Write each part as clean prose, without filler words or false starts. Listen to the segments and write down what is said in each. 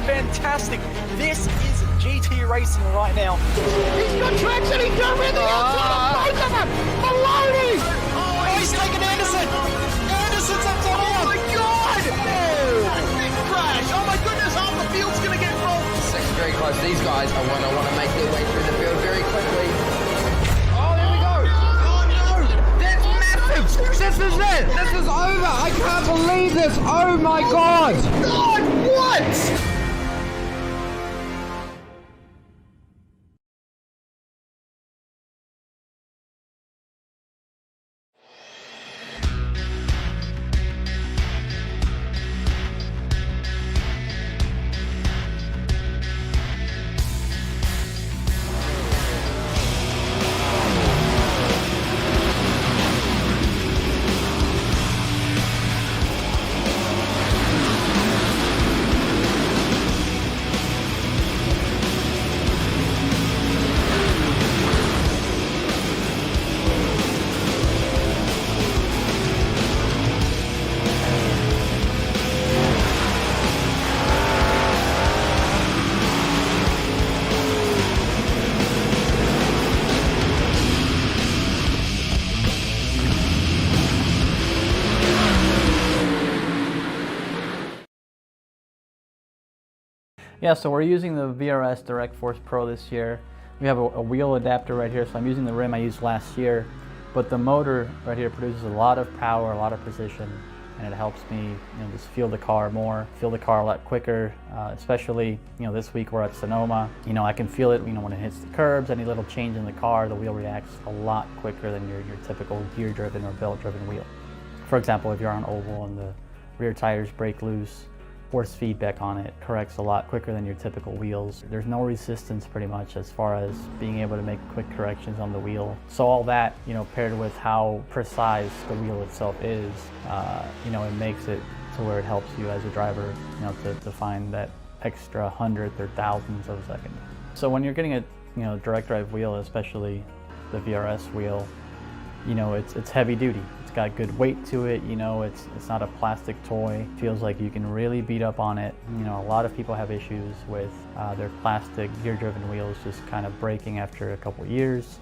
fantastic. This is GT racing right now. He's got traction, he's going around the outside of both of them! Maloney! Oh, he's taken Anderson! Anderson's up to him! Oh my god! Big crash! Oh my goodness, half the field's going to get rolled! Second very close. These guys are want to make their way through the field very quickly. Oh, there we go! Oh no! That's massive! This is it! This is over! I can't believe this! Oh my god! God! Yeah, so we're using the VRS Direct Force Pro this year. We have a wheel adapter right here, so I'm using the rim I used last year, but the motor right here produces a lot of power, a lot of precision, and it helps me, just feel the car more, feel the car a lot quicker, especially, this week we're at Sonoma. I can feel it, when it hits the curbs, any little change in the car, the wheel reacts a lot quicker than your typical gear-driven or belt-driven wheel. For example, if you're on oval and the rear tires break loose, force feedback on it corrects a lot quicker than your typical wheels. There's no resistance pretty much as far as being able to make quick corrections on the wheel. So all that, paired with how precise the wheel itself is, it makes it to where it helps you as a driver, to find that extra hundredth or thousandths of a second. So when you're getting a direct drive wheel, especially the VRS wheel, it's heavy duty. It's got good weight to it, it's not a plastic toy. It feels like you can really beat up on it. A lot of people have issues with their plastic gear-driven wheels just kind of breaking after a couple years.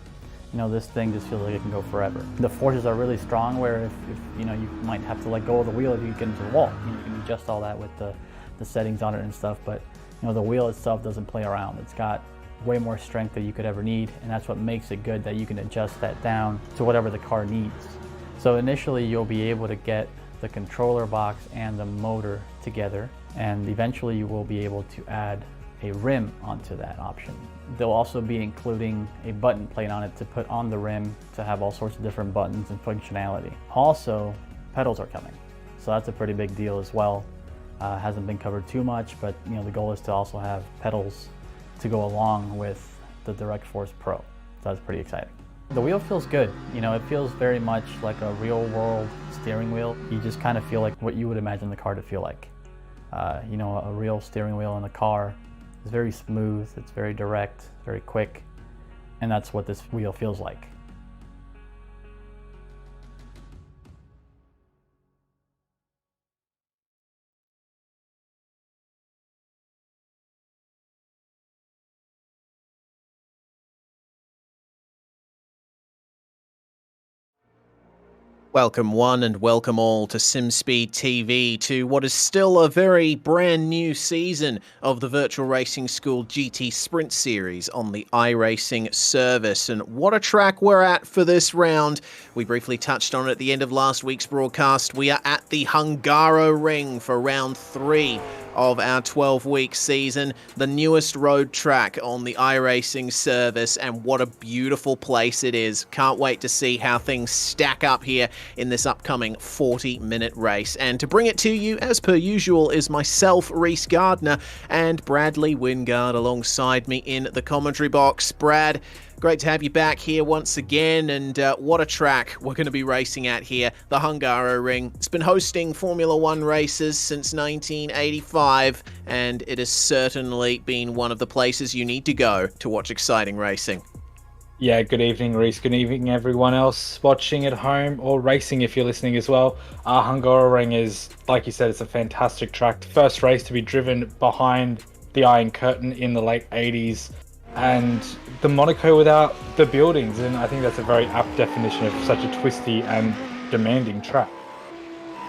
This thing just feels like it can go forever. The forces are really strong where if you might have to let go of the wheel if you get into the wall. You can adjust all that with the settings on it and stuff, but the wheel itself doesn't play around. It's got way more strength than you could ever need, and that's what makes it good, that you can adjust that down to whatever the car needs. So initially you'll be able to get the controller box and the motor together, and eventually you will be able to add a rim onto that option. They'll also be including a button plate on it to put on the rim to have all sorts of different buttons and functionality. Also, pedals are coming, so that's a pretty big deal as well. Hasn't been covered too much, but the goal is to also have pedals to go along with the Direct Force Pro. So that's pretty exciting. The wheel feels good. It feels very much like a real world steering wheel. You just kind of feel like what you would imagine the car to feel like. A real steering wheel in a car is very smooth, it's very direct, very quick, and that's what this wheel feels like. Welcome one and welcome all to SimSpeed TV, to what is still a very brand new season of the Virtual Racing School GT Sprint Series on the iRacing service. And what a track we're at for this round. We briefly touched on it at the end of last week's broadcast. We are at the Hungaroring for round 3 of our 12-week season, the newest road track on the iRacing service, and what a beautiful place it is. Can't wait to see how things stack up here in this upcoming 40-minute race. And to bring it to you, as per usual, is myself, Reese Gardner, and Bradley Wingard alongside me in the commentary box. Brad, great to have you back here once again, and what a track we're going to be racing at here, the Hungaroring. It's been hosting Formula One races since 1985, and it has certainly been one of the places you need to go to watch exciting racing. Yeah, good evening, Reese. Good evening, everyone else watching at home or racing if you're listening as well. Hungaroring is, like you said, it's a fantastic track. The first race to be driven behind the Iron Curtain in the late 80s. And the Monaco without the buildings, and I think that's a very apt definition of such a twisty and demanding track.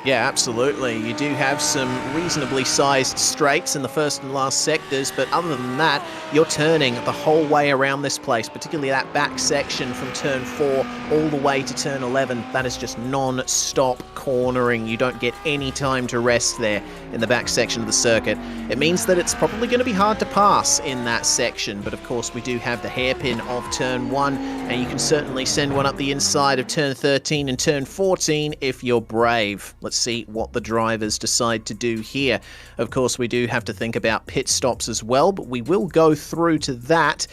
Yeah, absolutely. You do have some reasonably sized straights in the first and last sectors, but other than that, you're turning the whole way around this place, particularly that back section from turn 4 all the way to turn 11. That is just non-stop cornering. You don't get any time to rest there in the back section of the circuit. It means that it's probably going to be hard to pass in that section, but of course we do have the hairpin of turn 1, and you can certainly send one up the inside of turn 13 and turn 14 if you're brave. Let's see what the drivers decide to do here. Of course, we do have to think about pit stops as well, but we will go through to that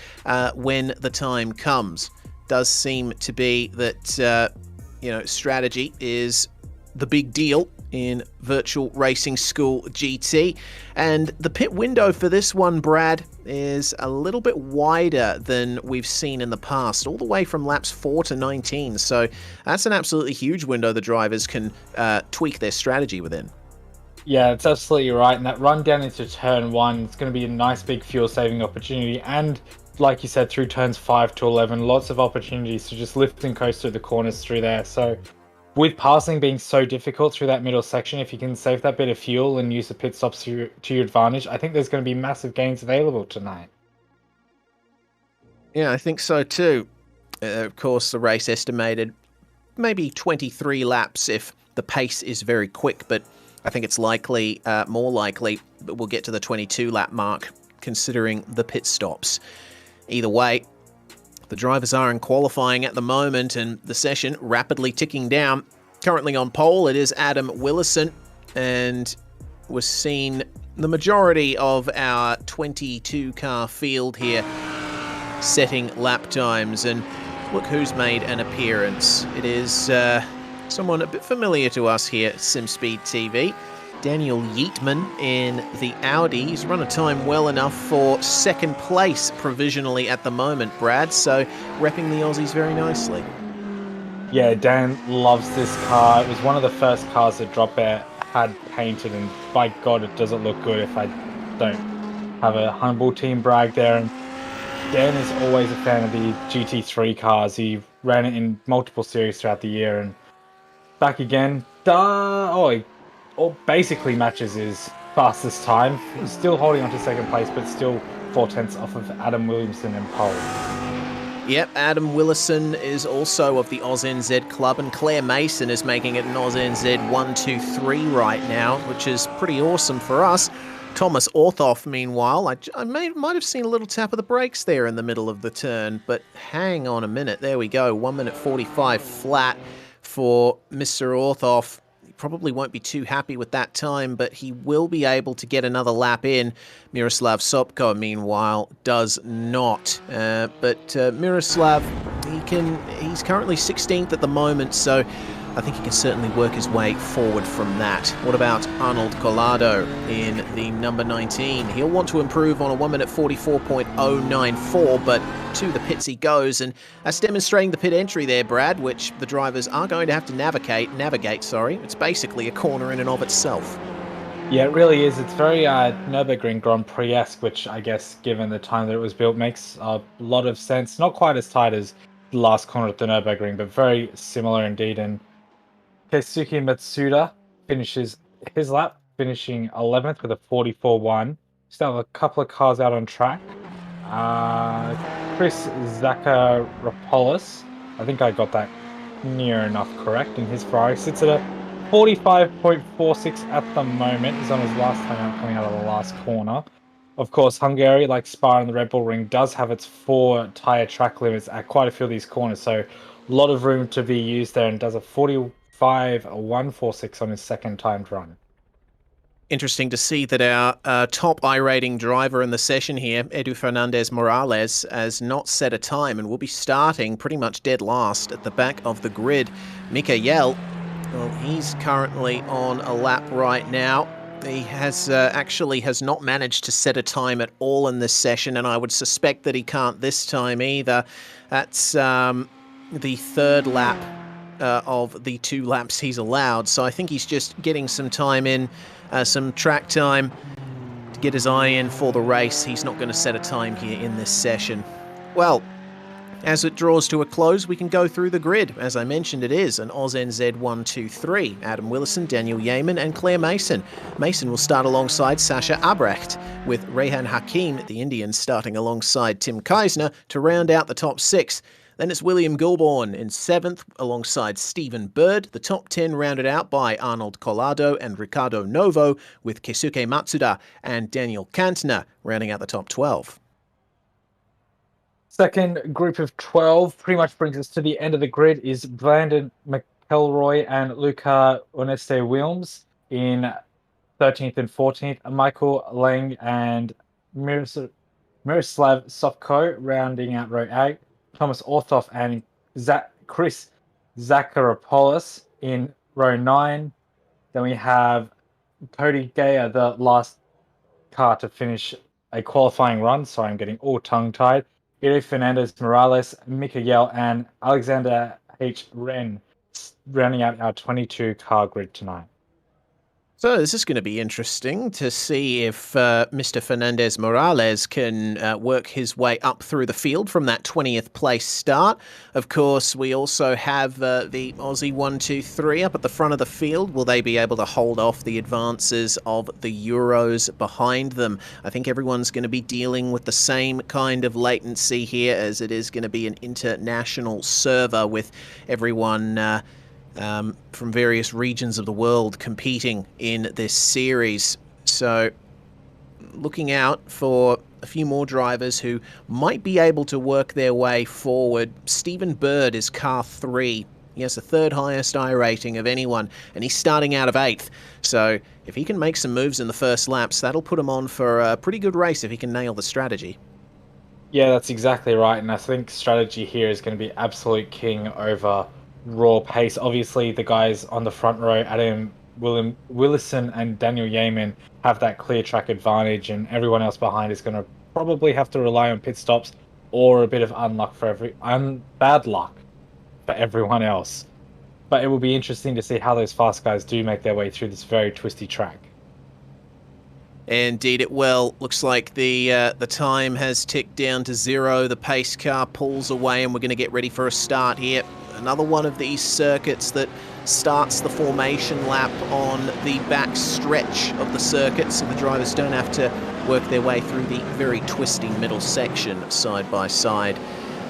when the time comes. Does seem to be that, strategy is the big deal in Virtual Racing School GT. And the pit window for this one, Brad, is a little bit wider than we've seen in the past, all the way from laps 4 to 19. So that's an absolutely huge window the drivers can tweak their strategy within. Yeah, it's absolutely right. And that run down into turn 1, it's going to be a nice big fuel saving opportunity. And like you said, through turns 5 to 11, lots of opportunities to just lift and coast through the corners through there. So with passing being so difficult through that middle section, if you can save that bit of fuel and use the pit stops to your advantage, I think there's going to be massive gains available tonight. Yeah, I think so too. Of course, the race estimated maybe 23 laps if the pace is very quick, but I think it's likely, more likely, that we'll get to the 22 lap mark, considering the pit stops. Either way, the drivers are in qualifying at the moment, and the session rapidly ticking down. Currently on pole, it is Adam Willison, and we're seeing the majority of our 22-car field here setting lap times, and look who's made an appearance. It is someone a bit familiar to us here at SimSpeed TV. Daniel Yeatman in the Audi. He's run a time well enough for second place provisionally at the moment, Brad, so repping the Aussies very nicely. Yeah, Dan loves this car. It was one of the first cars that Drop Bear had painted, and by God, it doesn't look good if I don't have a humble team brag there. And Dan is always a fan of the GT3 cars. He ran it in multiple series throughout the year, and back again. He basically matches his fastest time. He's still holding on to second place, but still 4/10 off of Adam Williamson in pole. Yep, Adam Willison is also of the AusNZ club, and Claire Mason is making it an AusNZ 1-2-3 right now, which is pretty awesome for us. Thomas Orthoff, meanwhile, I might have seen a little tap of the brakes there in the middle of the turn, but hang on a minute. There we go. 1 minute 45 flat for Mr. Orthoff. He probably won't be too happy with that time, but he will be able to get another lap in. Miroslav Sopko, meanwhile, does not. But Miroslav, he's currently 16th at the moment, so I think he can certainly work his way forward from that. What about Arnold Collado in the number 19? He'll want to improve on a 1 minute 44.094, but to the pits he goes, and that's demonstrating the pit entry there, Brad, which the drivers are going to have to navigate. It's basically a corner in and of itself. Yeah, it really is. It's very Nürburgring Grand Prix-esque, which I guess, given the time that it was built, makes a lot of sense. Not quite as tight as the last corner at the Nürburgring, but very similar indeed. And Keisuke Matsuda finishes his lap, finishing 11th with a 44.1. Still have a couple of cars out on track. Chris Zacharopoulos, I think I got that near enough correct, in his Ferrari sits at a 45.46 at the moment. He's on his last time out, coming out of the last corner. Of course, Hungary, like Spa and the Red Bull Ring, does have its 4 tyre track limits at quite a few of these corners, so a lot of room to be used there, and does a 45.146 on his second timed run. Interesting to see that our top iRating driver in the session here, Edu Fernandez Morales, has not set a time and will be starting pretty much dead last at the back of the grid. Mikael, well, he's currently on a lap right now. He has not managed to set a time at all in this session, and I would suspect that he can't this time either. That's the third lap of the 2 laps he's allowed, so I think he's just getting some time in, some track time to get his eye in for the race. He's not going to set a time here in this session. Well, as it draws to a close, we can go through the grid. As I mentioned, it is an AusNZ 1-2-3. Adam Willison, Daniel Yeaman, and Claire Mason. Mason will start alongside Sasha Abrecht, with Rehan Hakim, the Indian, starting alongside Tim Keisner to round out the top 6. Then it's William Gilbourne in 7th alongside Stephen Bird. The top 10 rounded out by Arnold Collado and Ricardo Novo, with Keisuke Matsuda and Daniel Kantner rounding out the top 12. Second group of 12 pretty much brings us to the end of the grid is Brandon McElroy and Luca Oneste Wilms in 13th and 14th. Michael Lang and Miroslav Sopko rounding out row 8. Thomas Orthoff and Chris Zacharopoulos in row 9. Then we have Cody Geyer, the last car to finish a qualifying run. Sorry, I'm getting all tongue-tied. Edu Fernandez Morales, Mikael, and Alexander H. Wren rounding out our 22-car grid tonight. So this is going to be interesting to see if Mr. Fernandez Morales can work his way up through the field from that 20th place start. Of course, we also have the Aussie 1-2-3 up at the front of the field. Will they be able to hold off the advances of the Euros behind them? I think everyone's going to be dealing with the same kind of latency here, as it is going to be an international server with everyone from various regions of the world competing in this series. So looking out for a few more drivers who might be able to work their way forward. Stephen Bird is car 3. He has the 3rd highest iRating of anyone, and he's starting out of 8th. So if he can make some moves in the first laps, that'll put him on for a pretty good race if he can nail the strategy. Yeah, that's exactly right. And I think strategy here is going to be absolute king over raw pace. Obviously, the guys on the front row, Adam Willison and Daniel Yeaman, have that clear track advantage, and everyone else behind is going to probably have to rely on pit stops or a bit of bad luck for everyone else. But it will be interesting to see how those fast guys do make their way through this very twisty track. Indeed it will. Looks like the time has ticked down to 0. The pace car pulls away, and we're going to get ready for a start here. Another one of these circuits that starts the formation lap on the back stretch of the circuit, so the drivers don't have to work their way through the very twisty middle section side by side.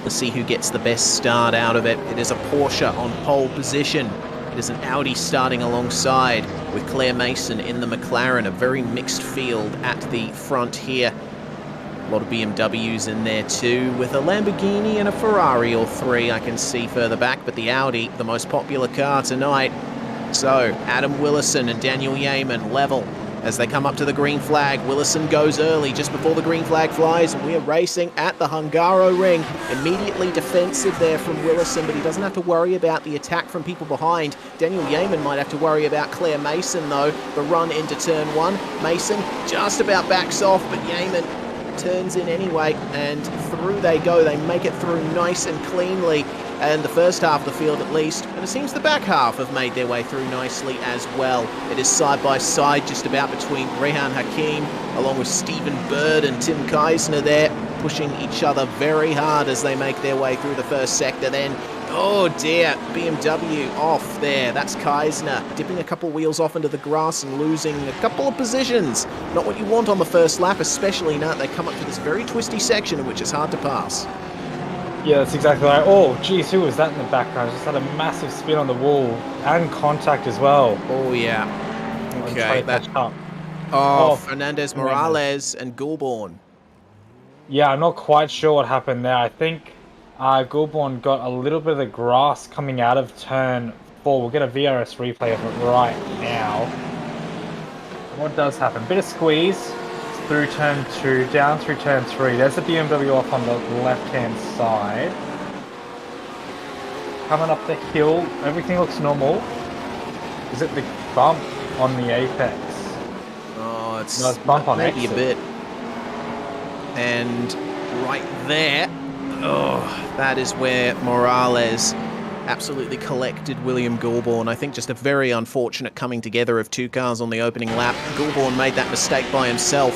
Let's see who gets the best start out of it. It is a Porsche on pole position. It is an Audi starting alongside, with Claire Mason in the McLaren. A very mixed field at the front here. A lot of BMWs in there too, with a Lamborghini and a Ferrari or 3 I can see further back, but the Audi, the most popular car tonight. So, Adam Willison and Daniel Yeaman level as they come up to the green flag. Willison goes early just before the green flag flies, and we are racing at the Hungaroring. Immediately defensive there from Willison, but he doesn't have to worry about the attack from people behind. Daniel Yeaman might have to worry about Claire Mason though. The run into turn 1. Mason just about backs off, but Yeaman turns in anyway, and through they go. They make it through nice and cleanly, and the first half of the field at least, and it seems the back half have made their way through nicely as well. It is side by side just about between Rehan Hakim along with Stephen Bird and Tim Keisner there, pushing each other very hard as they make their way through the first sector. Then, oh dear, BMW off there. That's Keisner dipping a couple wheels off into the grass and losing a couple of positions. Not what you want on the first lap, especially now they come up to this very twisty section in which it's hard to pass. Yeah, that's exactly right. Oh, geez, who was that in the background? Just had a massive spin on the wall and contact as well. Oh yeah. Okay. Fernandez Morales and Goulbourne. Yeah, I'm not quite sure what happened there. I think Goulbourne got a little bit of the grass coming out of turn 4. We'll get a VRS replay of it right now. What does happen? Bit of squeeze through turn 2, down through turn 3. There's the BMW off on the left-hand side. Coming up the hill, everything looks normal. Is it the bump on the apex? Oh, it's nice bump on maybe exit. A bit. And right there, oh, that is where Morales absolutely collected William Goulbourne. I think just a very unfortunate coming together of 2 cars on the opening lap. Goulbourne made that mistake by himself.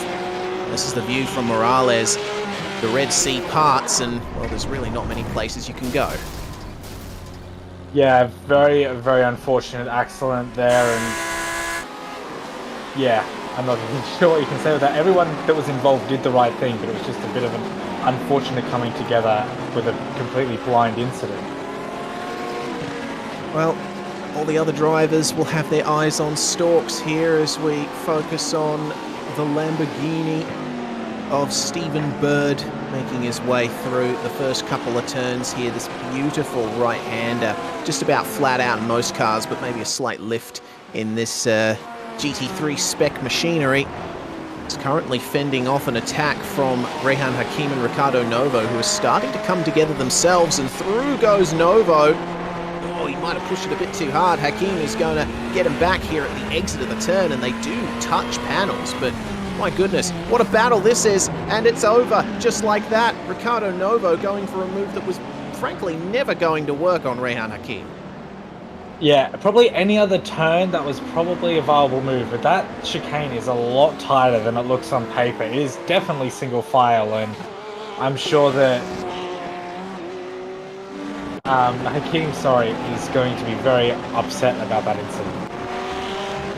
This is the view from Morales. The Red Sea parts, and, well, there's really not many places you can go. Yeah, very, very unfortunate accident there, and yeah, I'm not even sure what you can say with that. Everyone that was involved did the right thing, but it was just a bit of an unfortunate coming together with a completely blind incident. Well, all the other drivers will have their eyes on stalks here as we focus on the Lamborghini of Stephen Bird making his way through the first couple of turns here. This beautiful right-hander, just about flat out in most cars, but maybe a slight lift in this GT3 spec machinery. It's currently fending off an attack from Rehan Hakim and Ricardo Novo, who are starting to come together themselves, and through goes Novo. Oh, he might have pushed it a bit too hard. Hakim is going to get him back here at the exit of the turn, and they do touch panels, but my goodness, what a battle this is, and it's over just like that. Ricardo Novo going for a move that was frankly never going to work on Rehan Hakim. Yeah, probably any other turn that was probably a viable move, but that chicane is a lot tighter than it looks on paper. It is definitely single file, and I'm sure that Hakeem, sorry, is going to be very upset about that incident.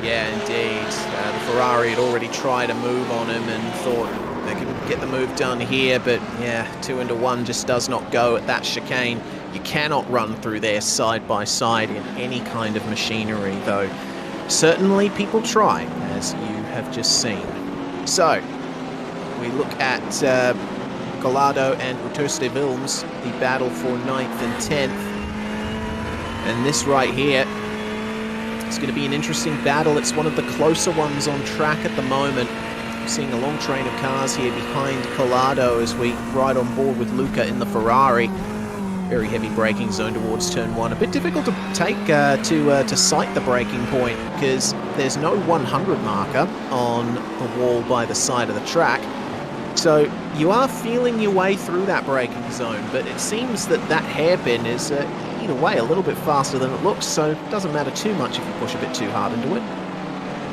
Yeah, indeed. The Ferrari had already tried a move on him and thought they could get the move done here, but yeah, 2 into 1 just does not go at that chicane. You cannot run through there side by side in any kind of machinery, though certainly people try, as you have just seen. So, we look at Collado and Uterste Wilms, the battle for 9th and 10th. And this right here, it's going to be an interesting battle. It's one of the closer ones on track at the moment. I'm seeing a long train of cars here behind Collado as we ride on board with Luca in the Ferrari. Very heavy braking zone towards turn 1. A bit difficult to take to sight the braking point because there's no 100 marker on the wall by the side of the track. So you are feeling your way through that braking zone, but it seems that that hairpin is either way a little bit faster than it looks, so it doesn't matter too much if you push a bit too hard into it.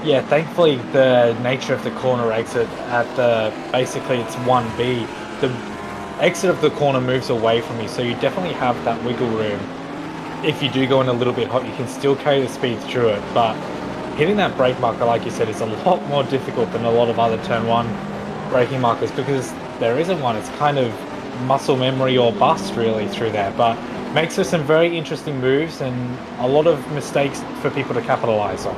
Yeah, thankfully the nature of the corner exit at basically it's 1B, the exit of the corner moves away from you, so you definitely have that wiggle room. If you do go in a little bit hot, you can still carry the speed through it, but hitting that brake marker, like you said, is a lot more difficult than a lot of other turn 1 braking markers because there isn't one. It's kind of muscle memory or bust really through there, but makes for some very interesting moves and a lot of mistakes for people to capitalize on.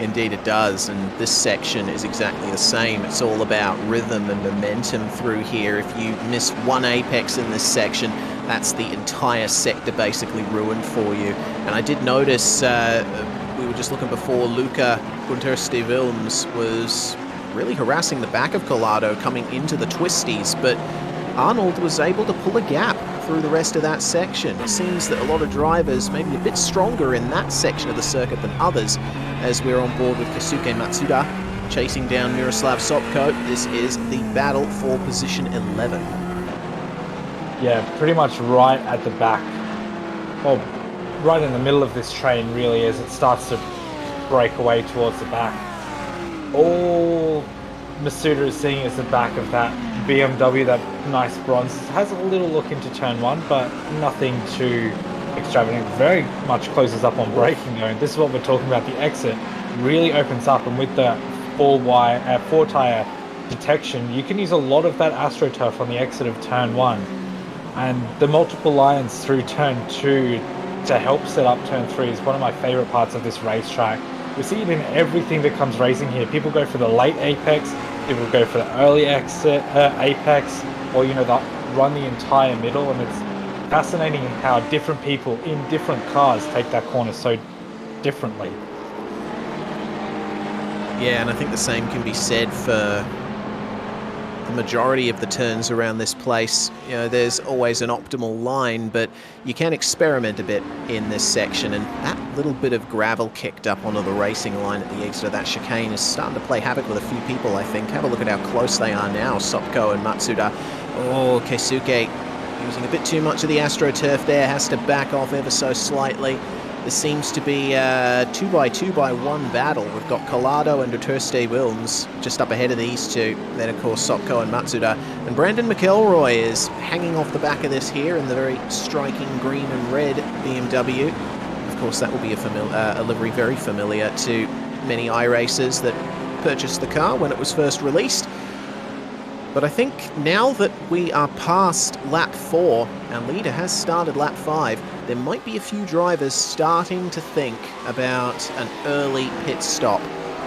Indeed it does, and this section is exactly the same. It's all about rhythm and momentum through here. If you miss one apex in this section, that's the entire sector basically ruined for you. And I did notice, we were just looking before, Luca Gunterste Wilms was really harassing the back of Collado coming into the twisties, but Arnold was able to pull a gap through the rest of that section. It seems that a lot of drivers may be a bit stronger in that section of the circuit than others, as we're on board with Keisuke Matsuda chasing down Miroslav Sopko. This is the battle for position 11. Yeah, pretty much right at the back, well, right in the middle of this train really, as it starts to break away towards the back. All Masuda is seeing is the back of that BMW, that nice bronze. It has a little look into turn 1, but nothing too extravagant. Very much closes up on braking though, and this is what we're talking about. The exit really opens up, and with the four tire detection, you can use a lot of that AstroTurf on the exit of turn 1, and the multiple lines through turn 2 to help set up turn 3 is one of my favorite parts of this racetrack. We see it in everything that comes racing here. People go for the late apex, people go for the early exit apex, or they'll run the entire middle, and it's fascinating how different people in different cars take that corner so differently. Yeah, and I think the same can be said for the majority of the turns around this place. There's always an optimal line, but you can experiment a bit in this section, and that little bit of gravel kicked up onto the racing line at the exit of that chicane is starting to play havoc with a few people, I think. Have a look at how close they are now, Sopko and Matsuda. Oh, Keisuke using a bit too much of the AstroTurf there, has to back off ever so slightly. This seems to be a 2x2x1 battle. We've got Collado and Uterste Wilms just up ahead of these two. Then, of course, Sopko and Matsuda. And Brandon McElroy is hanging off the back of this here in the very striking green and red BMW. Of course, that will be a livery very familiar to many iRacers that purchased the car when it was first released. But I think now that we are past lap 4, and leader has started lap 5, there might be a few drivers starting to think about an early pit stop,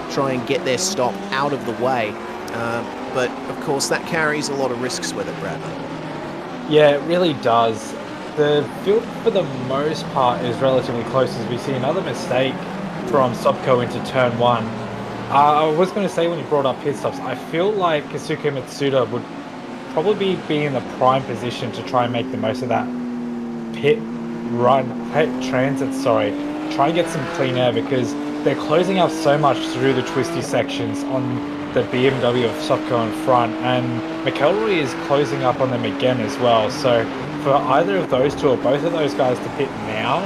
try and get their stop out of the way. But of course that carries a lot of risks with it, Bradley. Yeah, it really does. The field for the most part is relatively close, as we see another mistake from Sopko into turn 1. I was going to say, when you brought up pit stops, I feel like Keisuke Matsuda would probably be in the prime position to try and make the most of that pit transit, try and get some clean air, because they're closing up so much through the twisty sections on the BMW of Sopko in front, and McElroy is closing up on them again as well. So for either of those two or both of those guys to pit now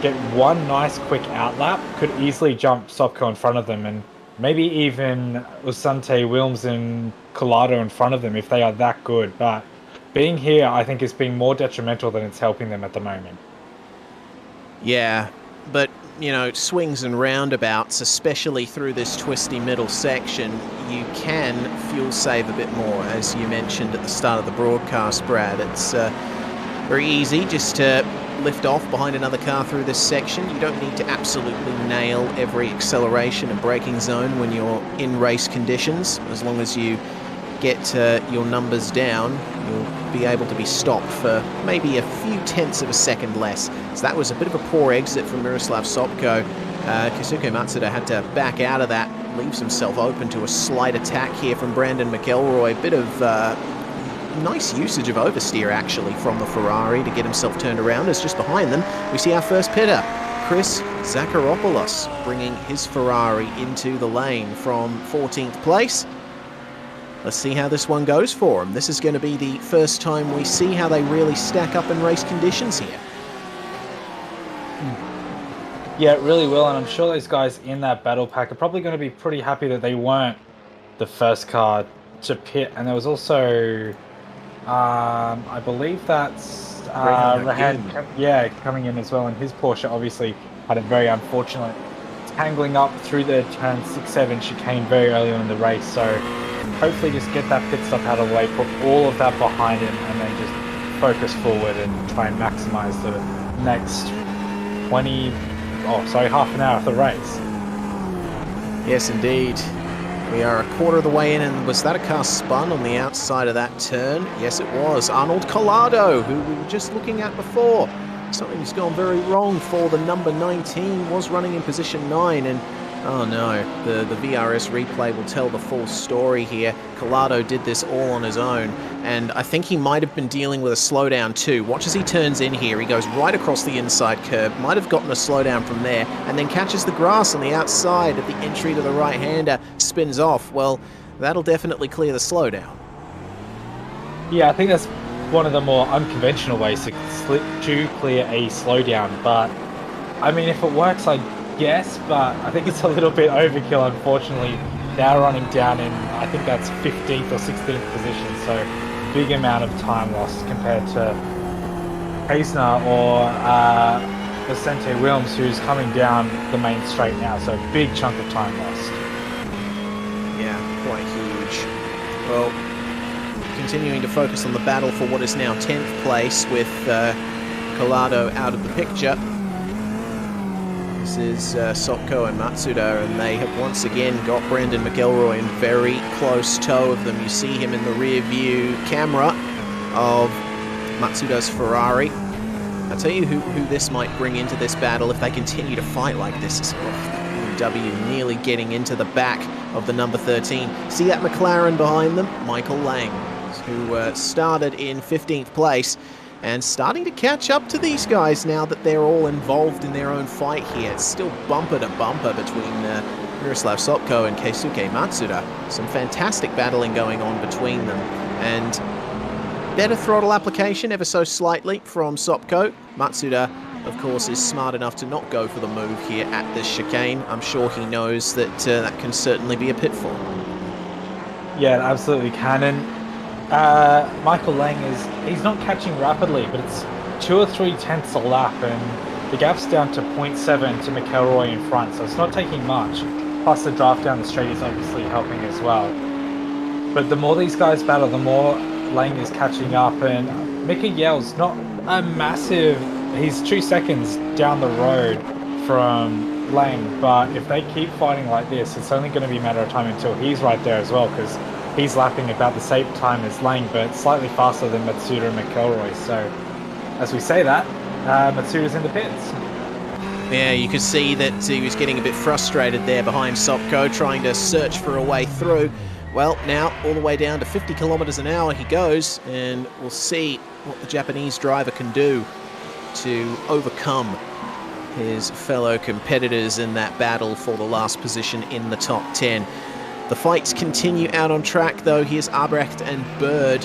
get one nice quick outlap, could easily jump Sopko in front of them, and maybe even Usante, Wilms, and Collado in front of them if they are that good. But being here, I think, is being more detrimental than it's helping them at the moment. Yeah, but, you know, swings and roundabouts, especially through this twisty middle section, you can fuel save a bit more, as you mentioned at the start of the broadcast, Brad. It's very easy just to lift off behind another car through this section. You don't need to absolutely nail every acceleration and braking zone when you're in race conditions. As long as you get your numbers down, you'll be able to be stopped for maybe a few tenths of a second less. So that was a bit of a poor exit from Miroslav Sopko. Keisuke Matsuda had to back out of that, leaves himself open to a slight attack here from Brandon McElroy. Bit of nice usage of oversteer, actually, from the Ferrari to get himself turned around, as just behind them we see our first pitter, Chris Zakharopoulos, bringing his Ferrari into the lane from 14th place. Let's see how this one goes for him. This is going to be the first time we see how they really stack up in race conditions here. Yeah, it really will, and I'm sure those guys in that battle pack are probably going to be pretty happy that they weren't the first car to pit. And there was also, I believe that's Rehan, coming in as well, and his Porsche obviously had a very unfortunate tangling up through the turn 6-7 chicane very early on in the race. So hopefully just get that pit stop out of the way, put all of that behind him, and then just focus forward and try and maximize the next half an hour of the race. Yes, indeed. We are a quarter of the way in, and was that a car spun on the outside of that turn? Yes, it was. Arnold Collado, who we were just looking at before. Something's gone very wrong for the number 19, was running in position 9, and oh no, the VRS replay will tell the full story here. Collado did this all on his own, and I think he might have been dealing with a slowdown too. Watch as he turns in here. He goes right across the inside curb, might have gotten a slowdown from there, and then catches the grass on the outside at the entry to the right-hander, spins off. Well, that'll definitely clear the slowdown. Yeah, I think that's one of the more unconventional ways to clear a slowdown, but I mean, if it works, yes, but I think it's a little bit overkill, unfortunately. Now running down in, I think that's 15th or 16th position, so big amount of time lost compared to Haisner or Vicente Wilms, who's coming down the main straight now, so big chunk of time lost. Yeah, quite huge. Well, continuing to focus on the battle for what is now 10th place with Collado out of the picture. This is Sopko and Matsuda, and they have once again got Brandon McElroy in very close tow of them. You see him in the rear view camera of Matsuda's Ferrari. I'll tell you who this might bring into this battle if they continue to fight like this. BMW nearly getting into the back of the number 13. See that McLaren behind them? Michael Lang, who started in 15th place. And starting to catch up to these guys now that they're all involved in their own fight here. It's still bumper to bumper between Miroslav Sopko and Keisuke Matsuda. Some fantastic battling going on between them. And better throttle application ever so slightly from Sopko. Matsuda, of course, is smart enough to not go for the move here at this chicane. I'm sure he knows that that can certainly be a pitfall. Yeah, it absolutely can. And Michael Lang he's not catching rapidly, but it's 2 or 3 tenths a lap, and the gap's down to 0.7 to McElroy in front, so it's not taking much. Plus the draft down the straight is obviously helping as well. But the more these guys battle, the more Lang is catching up, and Mickey Yell's not a massive, he's 2 seconds down the road from Lang, but if they keep fighting like this, it's only going to be a matter of time until he's right there as well, because he's lapping about the same time as Lang, but slightly faster than Matsuda and McElroy. So, as we say that, Matsuda's in the pits. Yeah, you could see that he was getting a bit frustrated there behind Sopko, trying to search for a way through. Well, now all the way down to 50 kilometers an hour he goes, and we'll see what the Japanese driver can do to overcome his fellow competitors in that battle for the last position in the top 10. The fights continue out on track, though. Here's Albrecht and Bird.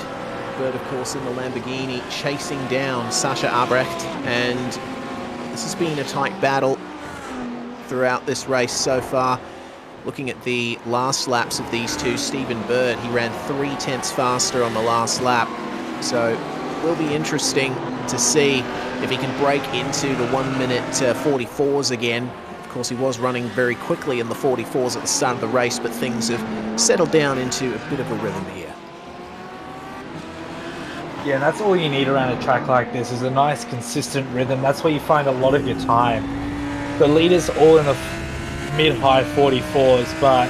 Bird, of course, in the Lamborghini, chasing down Sasha Albrecht. And the This has been a tight battle throughout this race so far. Looking at the last laps of these two, Stephen Bird, he ran 0.3 faster on the last lap. So it will be interesting to see if he can break into the 1-minute 44s again. Of course, he was running very quickly in the 44s at the start of the race, but things have settled down into a bit of a rhythm here. Yeah, that's all you need around a track like this, is a nice consistent rhythm. That's where you find a lot of your time. The leaders all in the mid-high 44s, but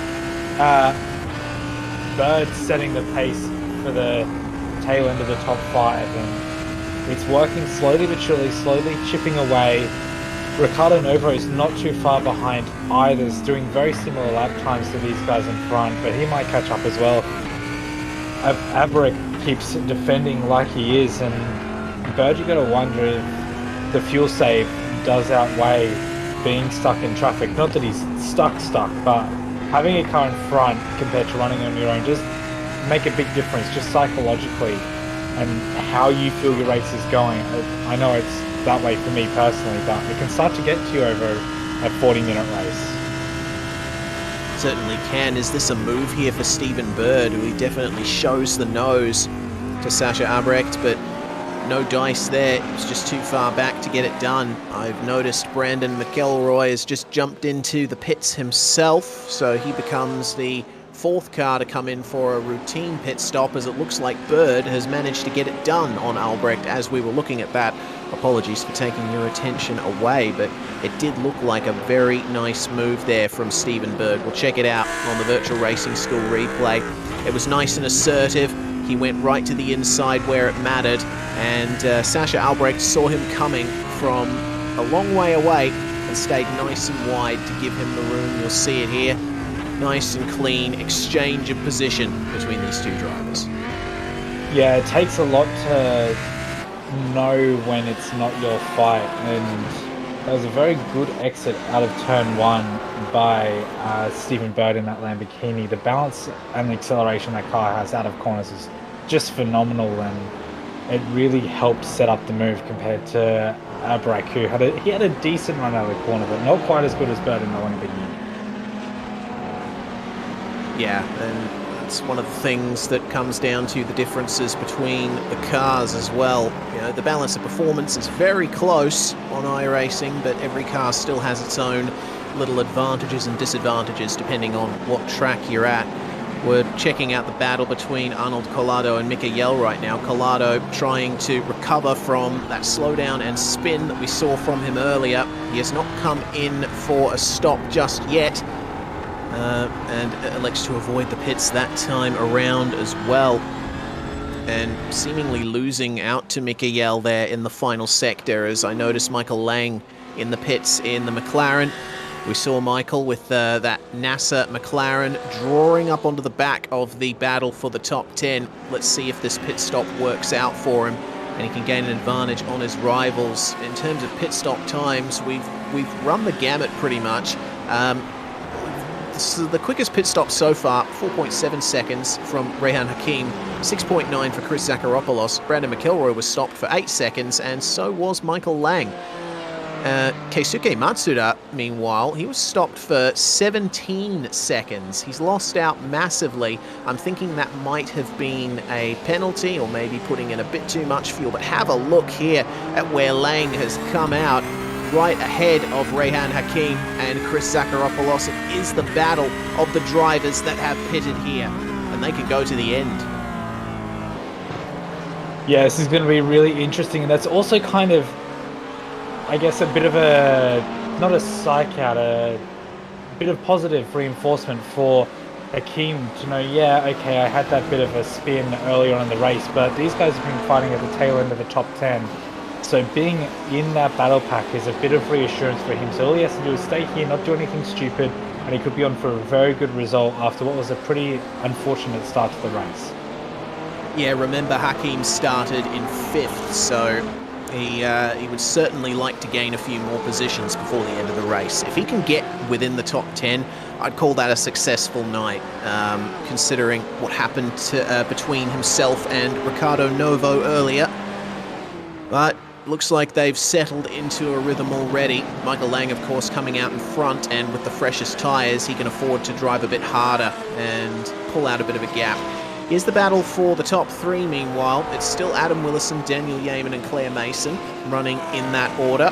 Bird setting the pace for the tail end of the top 5, and it's working slowly but surely, slowly chipping away. Ricardo Novo is not too far behind either. He's doing very similar lap times to these guys in front, but he might catch up as well. Abrek keeps defending like he is, and Bird, you gotta wonder if the fuel save does outweigh being stuck in traffic. Not that he's stuck, but having a car in front compared to running on your own just make a big difference, just psychologically, and how you feel your race is going. I know it's that way for me personally, but it can start to get to you over a 40-minute race. Certainly can. Is this a move here for Stephen Bird, who he definitely shows the nose to Sasha Albrecht, but no dice there. He was just too far back to get it done. I've noticed Brandon McElroy has just jumped into the pits himself, so he becomes the 4th car to come in for a routine pit stop, as it looks like Bird has managed to get it done on Albrecht as we were looking at that. Apologies for taking your attention away, but it did look like a very nice move there from Stephen Bird. We'll check it out on the Virtual Racing School replay. It was nice and assertive. He went right to the inside where it mattered, and Sasha Albrecht saw him coming from a long way away and stayed nice and wide to give him the room. You'll see it here. Nice and clean exchange of position between these two drivers. Yeah, it takes a lot to know when it's not your fight, and that was a very good exit out of turn 1 by Stephen Bird in that Lamborghini. The balance and the acceleration that car has out of corners is just phenomenal, and it really helped set up the move compared to Albrecht, who had a decent run out of the corner, but not quite as good as Bird in the Lamborghini. Yeah, and that's one of the things that comes down to the differences between the cars as well. You know, the balance of performance is very close on iRacing, but every car still has its own little advantages and disadvantages depending on what track you're at. We're checking out the battle between Arnold Collado and Mika Yell right now. Collado trying to recover from that slowdown and spin that we saw from him earlier. He has not come in for a stop just yet. And elects to avoid the pits that time around as well, and seemingly losing out to Mika Yell there in the final sector, as I noticed Michael Lang in the pits in the McLaren. We saw Michael with that NASA McLaren drawing up onto the back of the battle for the top 10. Let's see if this pit stop works out for him and he can gain an advantage on his rivals. In terms of pit stop times, we've run the gamut pretty much. So the quickest pit stop so far, 4.7 seconds from Rehan Hakim, 6.9 for Chris Zacharopoulos. Brandon McElroy was stopped for 8 seconds, and so was Michael Lang. Keisuke Matsuda, meanwhile, he was stopped for 17 seconds. He's lost out massively. I'm thinking that might have been a penalty, or maybe putting in a bit too much fuel. But have a look here at where Lang has come out, right ahead of Rehan Hakim and Chris Zacharopoulos. It is the battle of the drivers that have pitted here, and they can go to the end. Yeah, this is going to be really interesting, and that's also kind of, I guess, a bit of a, not a psych out, a bit of positive reinforcement for Hakim to know, yeah, okay, I had that bit of a spin earlier on in the race, but these guys have been fighting at the tail end of the top 10. So being in that battle pack is a bit of reassurance for him. So all he has to do is stay here, not do anything stupid, and he could be on for a very good result after what was a pretty unfortunate start to the race. Yeah, remember Hakim started in 5th, so he would certainly like to gain a few more positions before the end of the race. If he can get within the top 10, I'd call that a successful night, considering what happened between himself and Ricardo Novo earlier. But looks like they've settled into a rhythm already. Michael Lang, of course, coming out in front, and with the freshest tyres, he can afford to drive a bit harder and pull out a bit of a gap. Here's the battle for the top three, meanwhile. It's still Adam Willison, Daniel Yeaman and Claire Mason running in that order.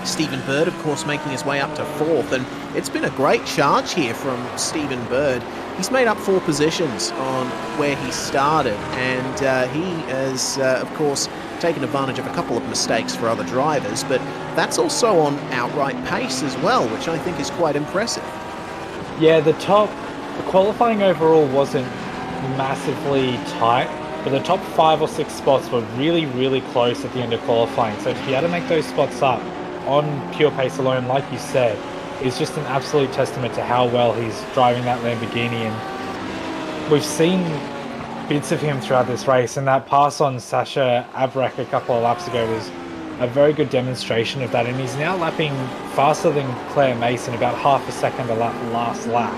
Stephen Bird, of course, making his way up to fourth, and it's been a great charge here from Stephen Bird. He's made up 4 positions on where he started, and he has, of course, taken advantage of a couple of mistakes for other drivers, but that's also on outright pace as well, which I think is quite impressive. Yeah, the qualifying overall wasn't massively tight, but the top 5 or 6 spots were really, really close at the end of qualifying. So to be able to make those spots up on pure pace alone, like you said, is just an absolute testament to how well he's driving that Lamborghini. And we've seen bits of him throughout this race, and that pass on Sasha Abrek a couple of laps ago was a very good demonstration of that. And he's now lapping faster than Claire Mason, about half a second a lap last lap.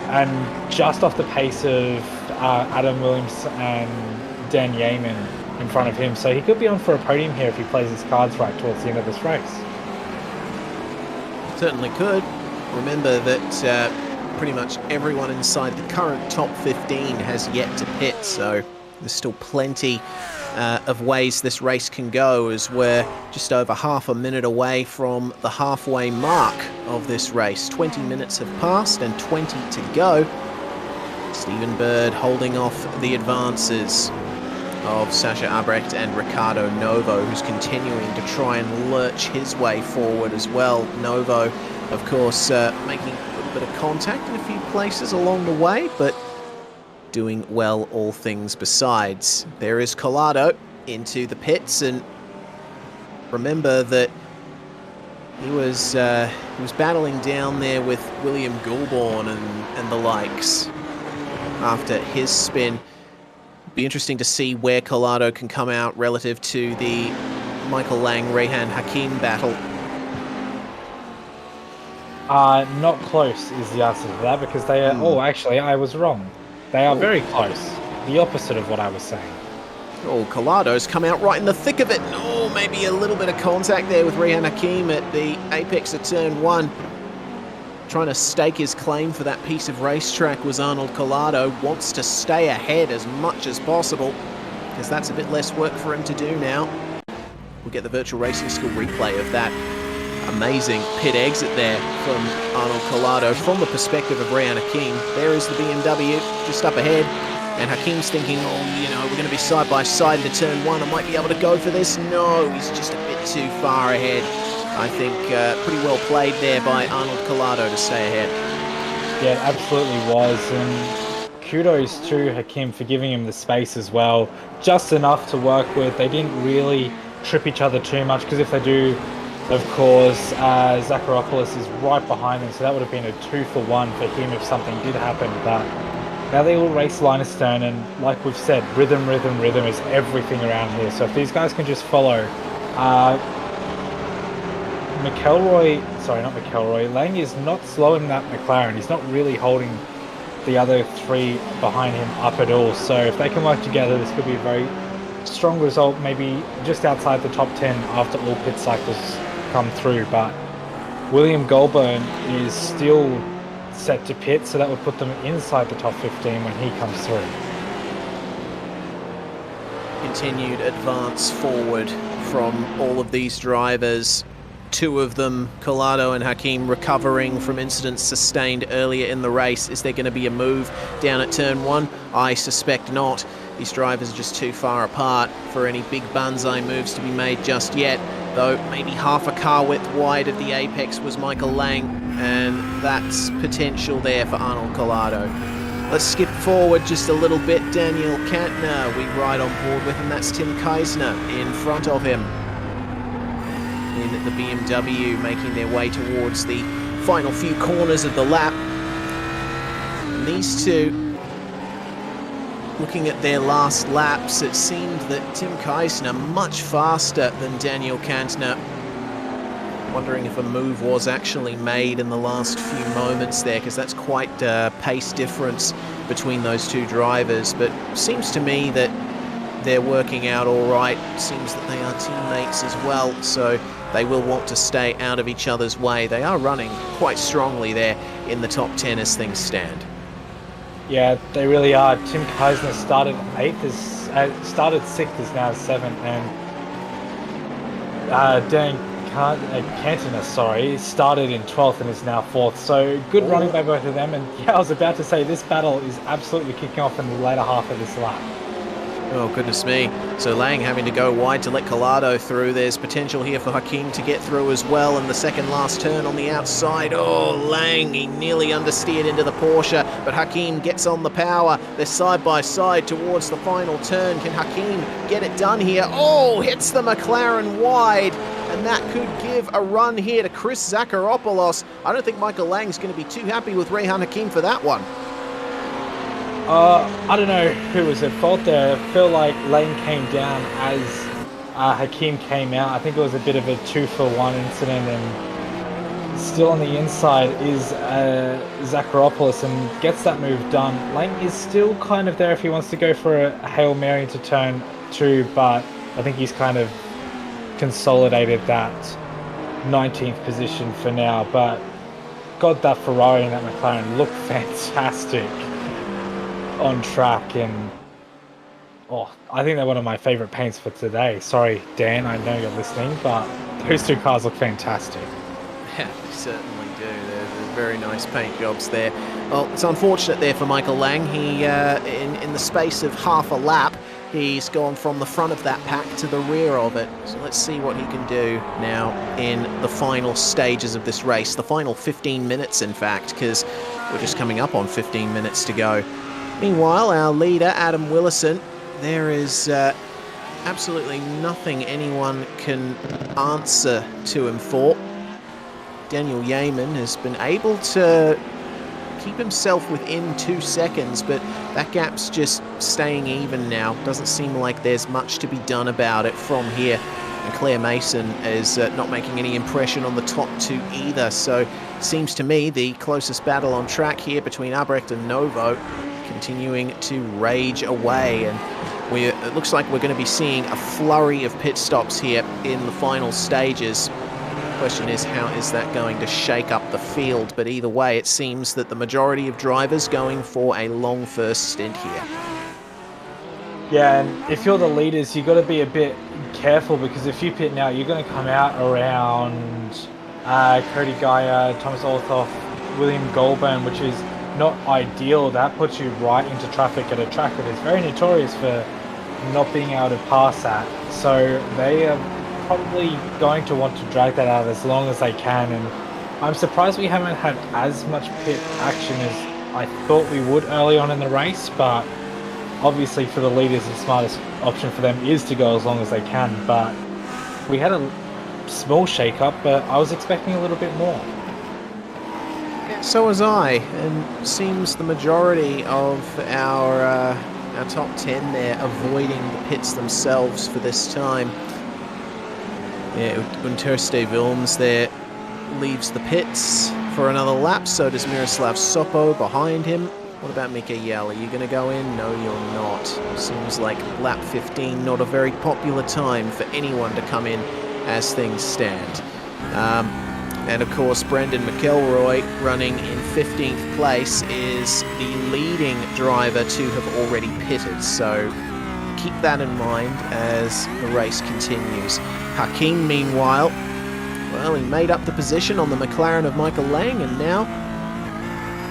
And just off the pace of Adam Williams and Dan Yeaman in front of him. So he could be on for a podium here if he plays his cards right towards the end of this race. Certainly could. Remember that pretty much everyone inside the current top 15 has yet to pit, so there's still plenty of ways this race can go, as we're just over half a minute away from the halfway mark of this race. 20 minutes have passed and 20 to go. Stephen Bird holding off the advances of Sasha Abrecht and Ricardo Novo, who's continuing to try and lurch his way forward as well. Novo, of course, making a little bit of contact in a few places along the way, but doing well all things besides. There is Collado into the pits, and remember that he was battling down there with William Goulbourne and the likes after his spin. Be interesting to see where Collado can come out relative to the Michael Lang, Rehan Hakim battle. Not close is the answer to that, because they are... Oh, actually, I was wrong. They are very close. The opposite of what I was saying. Oh, Collado's come out right in the thick of it. Oh, maybe a little bit of contact there with Rehan Hakim at the apex of turn 1. Trying to stake his claim for that piece of racetrack was Arnold Collado. Wants to stay ahead as much as possible, because that's a bit less work for him to do now. We'll get the virtual racing school replay of that amazing pit exit there from Arnold Collado from the perspective of Rehan Hakim. There is the BMW just up ahead, and Hakim's thinking, oh, you know, we're going to be side by side into turn 1. I might be able to go for this. No, he's just a bit too far ahead. I think pretty well played there by Arnold Collado to stay ahead. Yeah, it absolutely was, and kudos to Hakim for giving him the space as well. Just enough to work with. They didn't really trip each other too much, because if they do, of course, Zacharopoulos is right behind them, so that would have been a 2-for-1 for him if something did happen. But now they all race line astern, and like we've said, rhythm is everything around here. So if these guys can just follow... Lang is not slowing that McLaren. He's not really holding the other 3 behind him up at all. So if they can work together, this could be a very strong result, maybe just outside the top 10 after all pit cycles come through. But William Goulbourne is still set to pit, so that would put them inside the top 15 when he comes through. Continued advance forward from all of these drivers. 2 of them, Collado and Hakim, recovering from incidents sustained earlier in the race. Is there going to be a move down at turn 1? I suspect not. These drivers are just too far apart for any big banzai moves to be made just yet, though maybe half a car width wide of the apex was Michael Lang, and that's potential there for Arnold Collado. Let's skip forward just a little bit. Daniel Kantner, we ride on board with, and that's Tim Keisner in front of him in the BMW, making their way towards the final few corners of the lap. And these two, looking at their last laps, it seemed that Tim Keisner much faster than Daniel Kantner. Wondering if a move was actually made in the last few moments there, because that's quite a pace difference between those two drivers. But seems to me that they're working out all right. Seems that they are teammates as well, so they will want to stay out of each other's way. They are running quite strongly there in the top 10 as things stand. Yeah, they really are. Tim Keisner started 8th, started 6th, is now 7th, and Dan Cantona, started in 12th and is now 4th. So good running by both of them. And yeah, I was about to say this battle is absolutely kicking off in the later half of this lap. Oh, goodness me. So Lang having to go wide to let Collado through. There's potential here for Hakim to get through as well in the second last turn on the outside. Oh, Lang, he nearly understeered into the Porsche, but Hakim gets on the power. They're side by side towards the final turn. Can Hakim get it done here? Oh, hits the McLaren wide, and that could give a run here to Chris Zakharopoulos. I don't think Michael Lang's going to be too happy with Rehan Hakim for that one. I don't know who was at fault there. I feel like Lane came down as Hakim came out. I think it was a bit of a 2-for-1 incident, and still on the inside is Zakharopoulos and gets that move done. Lane is still kind of there if he wants to go for a Hail Mary into turn 2, but I think he's kind of consolidated that 19th position for now. But God, that Ferrari and that McLaren look fantastic on track, and I think they're one of my favorite paints for today. Sorry, Dan, I know you're listening, but those two cars look fantastic. Yeah, they certainly do. They're very nice paint jobs there. Well, it's unfortunate there for Michael Lang. He, in the space of half a lap, he's gone from the front of that pack to the rear of it. So let's see what he can do now in the final stages of this race. The final 15 minutes, in fact, because we're just coming up on 15 minutes to go. Meanwhile, our leader, Adam Willison, there is absolutely nothing anyone can answer to him for. Daniel Yeaman has been able to keep himself within 2 seconds, but that gap's just staying even now. Doesn't seem like there's much to be done about it from here. And Claire Mason is not making any impression on the top 2 either, so it seems to me the closest battle on track here between Albrecht and Novo continuing to rage away, and it looks like we're going to be seeing a flurry of pit stops here in the final stages. The question is, how is that going to shake up the field? But either way, it seems that the majority of drivers going for a long first stint here. Yeah, and if you're the leaders, you've got to be a bit careful, because if you pit now, you're going to come out around Cody Geyer, Thomas Althoff, William Goulburn, which is not ideal. That puts you right into traffic at a track that is very notorious for not being able to pass at. So they are probably going to want to drag that out as long as they can, and I'm surprised we haven't had as much pit action as I thought we would early on in the race, but obviously for the leaders the smartest option for them is to go as long as they can. But we had a small shake-up, but I was expecting a little bit more. So was I, and seems the majority of our top 10 there avoiding the pits themselves for this time. Yeah, Unterste Wilms there leaves the pits for another lap, so does Miroslav Sopo behind him. What about Mikael? Are you going to go in? No, you're not. Seems like lap 15, not a very popular time for anyone to come in as things stand. And of course, Brendan McElroy, running in 15th place, is the leading driver to have already pitted. So keep that in mind as the race continues. Hakim, meanwhile, well, he made up the position on the McLaren of Michael Lang, and now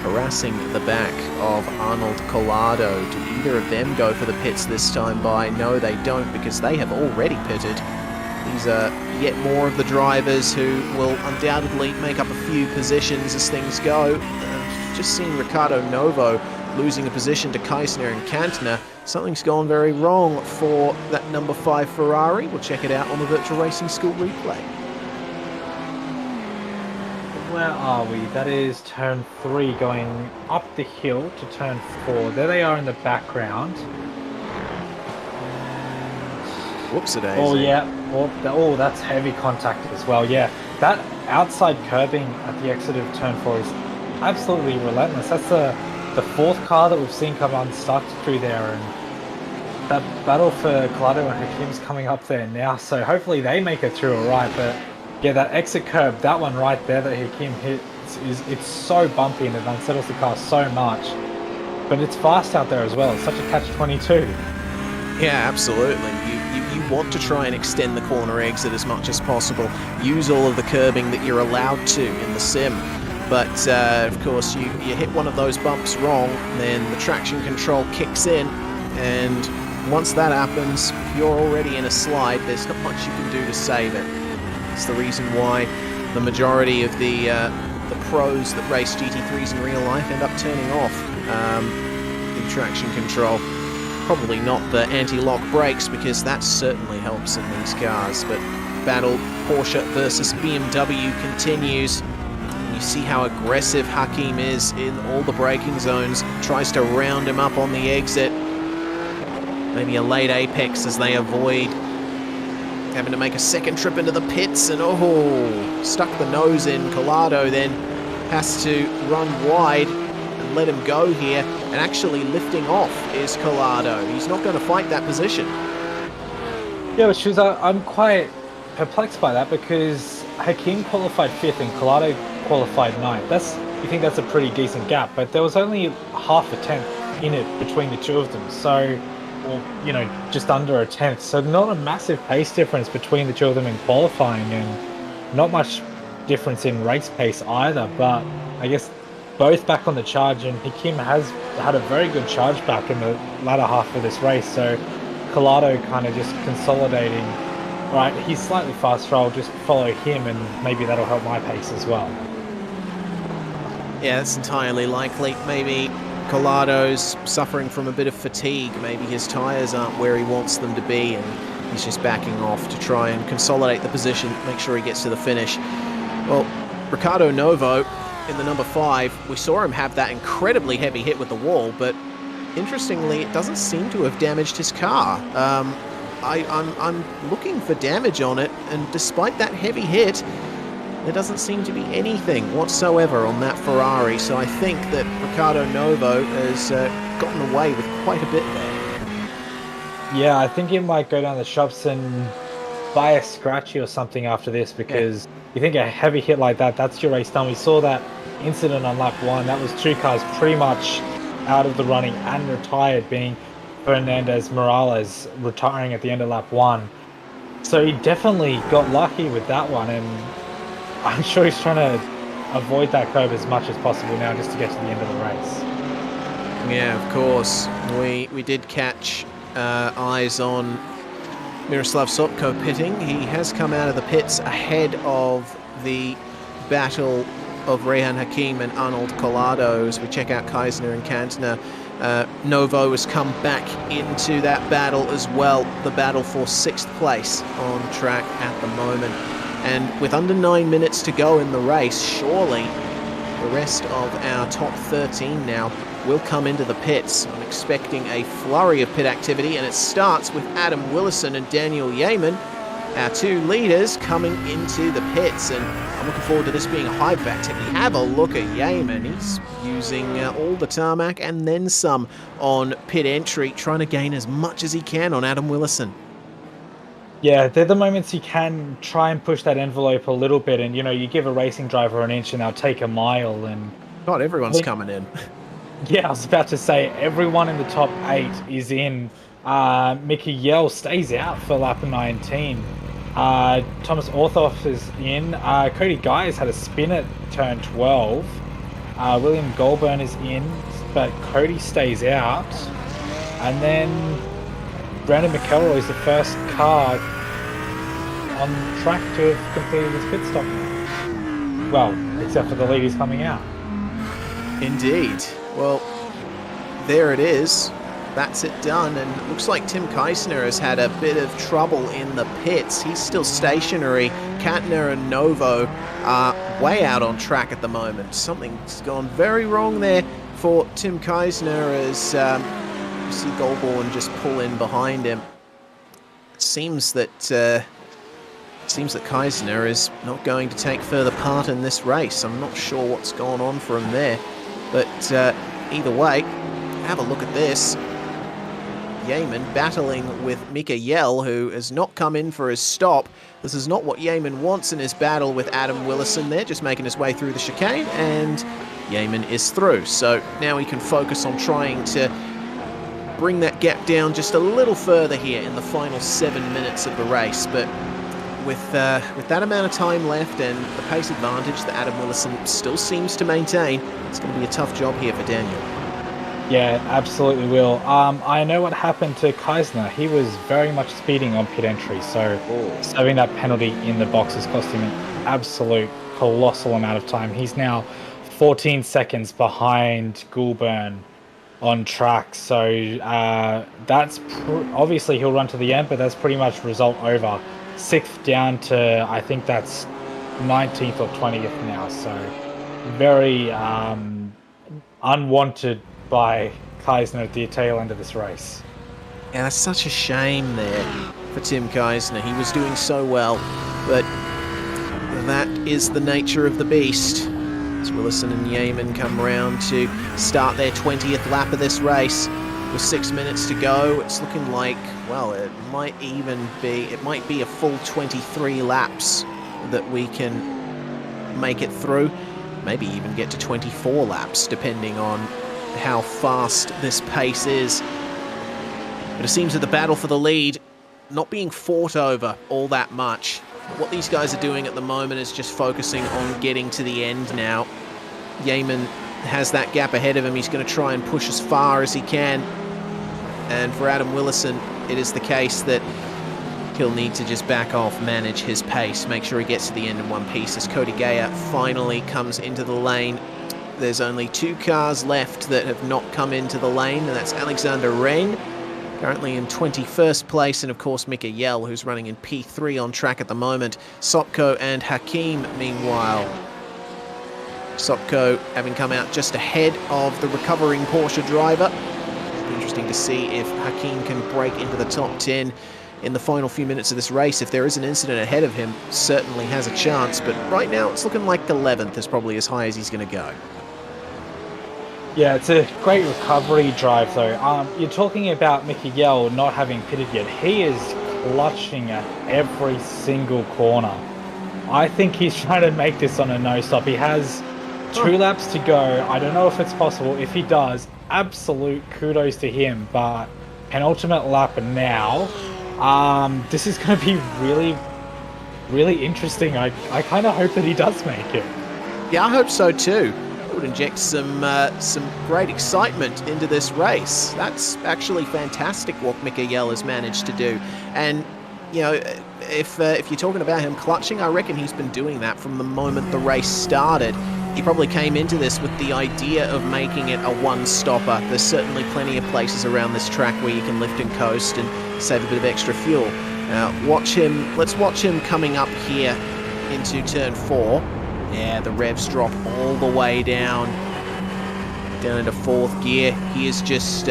harassing the back of Arnold Collado. Do either of them go for the pits this time by? No, they don't, because they have already pitted. These are yet more of the drivers who will undoubtedly make up a few positions as things go. Just seen Ricardo Novo losing a position to Keisner and Cantona. Something's gone very wrong for that number 5 Ferrari. We'll check it out on the Virtual Racing School replay. Where are we? That is turn 3 going up the hill to turn 4. There they are in the background. Whoops-a-daisy. Oh yeah, oh that's heavy contact as well. Yeah, that outside curbing at the exit of turn 4 is absolutely relentless. That's the 4th car that we've seen come unstuck through there, and that battle for Collado and Hakim's coming up there now, so hopefully they make it through alright. But yeah, that exit curb, that one right there that Hakim hits, it's so bumpy and it unsettles the car so much. But it's fast out there as well. It's such a catch-22. Yeah, absolutely. You want to try and extend the corner exit as much as possible. Use all of the curbing that you're allowed to in the sim. But of course, you hit one of those bumps wrong, then the traction control kicks in, and once that happens, you're already in a slide. There's not much you can do to save it. It's the reason why the majority of the pros that race GT3s in real life end up turning off the traction control. Probably not the anti-lock brakes, because that certainly helps in these cars. But battle Porsche versus BMW continues. You see how aggressive Hakim is in all the braking zones. Tries to round him up on the exit. Maybe a late apex as they avoid having to make a second trip into the pits, and stuck the nose in. Collado then has to run wide and let him go here, and actually lifting off is Collado. He's not going to fight that position. Yeah, which is, I'm quite perplexed by that, because Hakim qualified 5th and Collado qualified 9th. You think that's a pretty decent gap, but there was only half a tenth in it between the two of them. So, or, you know, just under a tenth. So not a massive pace difference between the two of them in qualifying, and not much difference in race pace either. But I guess both back on the charge, and Hakim has had a very good charge back in the latter half of this race. So Collado kind of just consolidating. Right, he's slightly faster, I'll just follow him, and maybe that'll help my pace as well. Yeah, that's entirely likely. Maybe Collado's suffering from a bit of fatigue. Maybe his tyres aren't where he wants them to be, and he's just backing off to try and consolidate the position, make sure he gets to the finish. Well, Ricardo Novo in the number 5, we saw him have that incredibly heavy hit with the wall, but interestingly, it doesn't seem to have damaged his car. I'm looking for damage on it, and despite that heavy hit, there doesn't seem to be anything whatsoever on that Ferrari. So I think that Ricardo Novo has gotten away with quite a bit there. Yeah, I think he might go down the shops and buy a scratchy or something after this, because you think a heavy hit like that, that's your race done. We saw that incident on lap 1. That was 2 cars pretty much out of the running and retired, being Fernandez Morales retiring at the end of lap 1. So he definitely got lucky with that one, and I'm sure he's trying to avoid that curve as much as possible now, just to get to the end of the race. Yeah, of course. We did catch eyes on Miroslav Sopko pitting. He has come out of the pits ahead of the battle of Rehan Hakim and Arnold Collado. As we check out Keisner and Kantner, Novo has come back into that battle as well, the battle for 6th place on track at the moment. And with under 9 minutes to go in the race, surely the rest of our top 13 now will come into the pits. I'm expecting a flurry of pit activity, and it starts with Adam Willison and Daniel Yeaman, our 2 leaders, coming into the pits. And I'm looking forward to this being a high activity. Have a look at Yeaman. He's using all the tarmac and then some on pit entry, trying to gain as much as he can on Adam Willison. Yeah, they're the moments you can try and push that envelope a little bit, and, you know, you give a racing driver an inch and they'll take a mile. And not everyone's coming in. Yeah, I was about to say, everyone in the top 8 is in. Mickey Yell stays out for lap 19. Thomas Orthoff is in. Cody Guy has had a spin at turn 12. William Goulburn is in, but Cody stays out. And then Brandon McElroy is the first car on track to have completed his pit stop now. Well, except for the lead is coming out. Indeed. Well, there it is. That's it done, and it looks like Tim Keisner has had a bit of trouble in the pits. He's still stationary. Kantner and Novo are way out on track at the moment. Something's gone very wrong there for Tim Keisner as you see Goulburn just pull in behind him. It seems that Keisner is not going to take further part in this race. I'm not sure what's gone on for him there, but either way, have a look at this. Yeaman battling with Mikael, who has not come in for his stop. This is not what Yeaman wants in his battle with Adam Willison there, just making his way through the chicane, and Yeaman is through. So now he can focus on trying to bring that gap down just a little further here in the final 7 minutes of the race. But with that amount of time left and the pace advantage that Adam Willison still seems to maintain, it's going to be a tough job here for Daniel. Yeah, absolutely will. I know what happened to Keisner. He was very much speeding on pit entry, so serving that penalty in the boxes cost him an absolute colossal amount of time. He's now 14 seconds behind Goulburn on track, so that's obviously he'll run to the end, but that's pretty much result over. 6th down to, I think that's 19th or 20th now, so very unwanted by Keisner at the tail end of this race. Yeah, that's such a shame there for Tim Keisner. He was doing so well, but that is the nature of the beast. As Willison and Yeaman come round to start their 20th lap of this race. With 6 minutes to go, it's looking like, well, it might be a full 23 laps that we can make it through. Maybe even get to 24 laps, depending on how fast this pace is. But it seems that the battle for the lead not being fought over all that much. What these guys are doing at the moment is just focusing on getting to the end now. Yeaman has that gap ahead of him. He's going to try and push as far as he can. And for Adam Willison, it is the case that he'll need to just back off, manage his pace, make sure he gets to the end in one piece as Cody Geyer finally comes into the lane. There's only 2 cars left that have not come into the lane, and that's Alexander Rein, currently in 21st place, and of course Mikael, who's running in P3 on track at the moment. Sopko and Hakim, meanwhile. Sopko having come out just ahead of the recovering Porsche driver. It'll be interesting to see if Hakim can break into the top 10 in the final few minutes of this race. If there is an incident ahead of him, certainly has a chance, but right now it's looking like 11th is probably as high as he's going to go. Yeah, it's a great recovery drive though. You're talking about Mikael not having pitted yet. He is clutching at every single corner. I think he's trying to make this on a no-stop. He has 2 laps to go. I don't know if it's possible. If he does, absolute kudos to him, but penultimate lap now. This is going to be really, really interesting. I kind of hope that he does make it. Yeah, I hope so too. It would inject some great excitement into this race. That's actually fantastic what Mikael has managed to do. And, you know, if you're talking about him clutching, I reckon he's been doing that from the moment the race started. He probably came into this with the idea of making it a one-stopper. There's certainly plenty of places around this track where you can lift and coast and save a bit of extra fuel. Let's watch him coming up here into turn 4. Yeah, the revs drop all the way down into 4th gear. He is just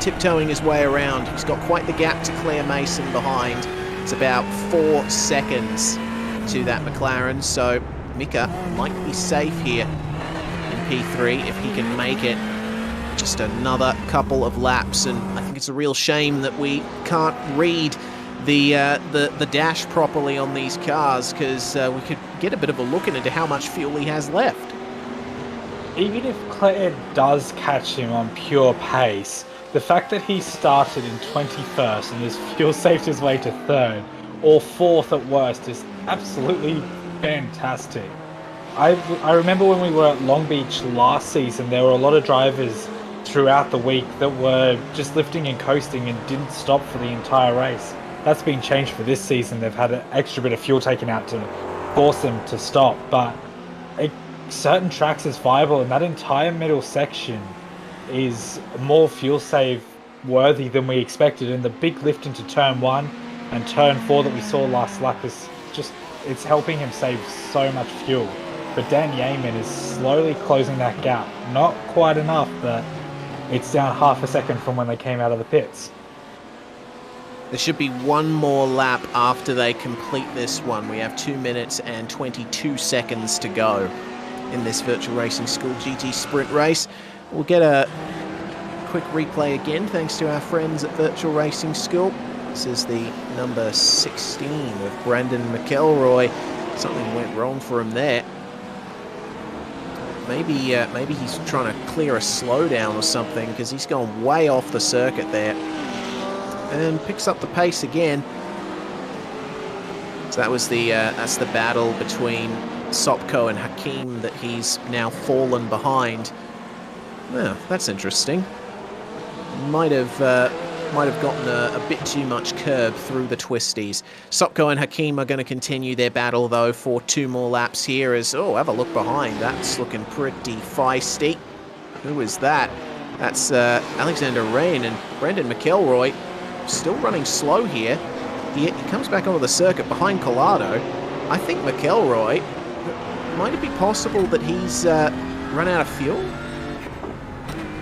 tiptoeing his way around. He's got quite the gap to Claire Mason behind. It's about 4 seconds to that McLaren, so Mika might be safe here in P3 if he can make it. Just another couple of laps, and I think it's a real shame that we can't read the dash properly on these cars, because we could get a bit of a look into how much fuel he has left. Even if Claire does catch him on pure pace, the fact that he started in 21st and has fuel saved his way to 3rd or 4th at worst is absolutely fantastic. I remember when we were at Long Beach last season, there were a lot of drivers throughout the week that were just lifting and coasting and didn't stop for the entire race. That's been changed for this season. They've had an extra bit of fuel taken out to force them to stop, but certain tracks is viable, and that entire middle section is more fuel save worthy than we expected, and the big lift into turn 1 and turn 4 that we saw last lap is just, it's helping him save so much fuel. But Dan Yeaman is slowly closing that gap. Not quite enough, but it's down half a second from when they came out of the pits. There should be one more lap after they complete this one. We have 2 minutes and 22 seconds to go in this Virtual Racing School GT Sprint race. We'll get a quick replay again, thanks to our friends at Virtual Racing School. This is the number 16 of Brandon McElroy. Something went wrong for him there. Maybe he's trying to clear a slowdown or something, because he's gone way off the circuit there. And picks up the pace again. So that was that's the battle between Sopko and Hakim that he's now fallen behind. Well, that's interesting. Might have gotten a bit too much curb through the twisties. Sopko and Hakim are going to continue their battle, though, for 2 more laps here. As have a look behind. That's looking pretty feisty. Who is that? That's Alexander Rain, and Brendan McElroy still running slow here. He comes back onto the circuit behind Collado. I think McElroy, might it be possible that he's run out of fuel?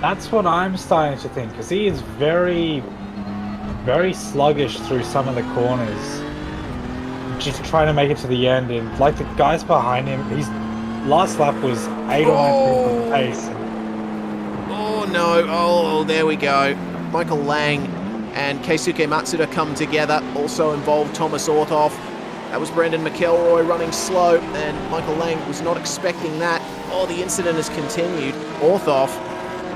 That's what I'm starting to think, because he is very, very sluggish through some of the corners. Just trying to make it to the end, and like the guys behind him, his last lap was 8 or 9 pace. Oh no, oh, there we go. Michael Lang and Keisuke Matsuda come together, also involved Thomas Orthoff. That was Brendan McElroy running slow, and Michael Lang was not expecting that. Oh, the incident has continued. Orthoff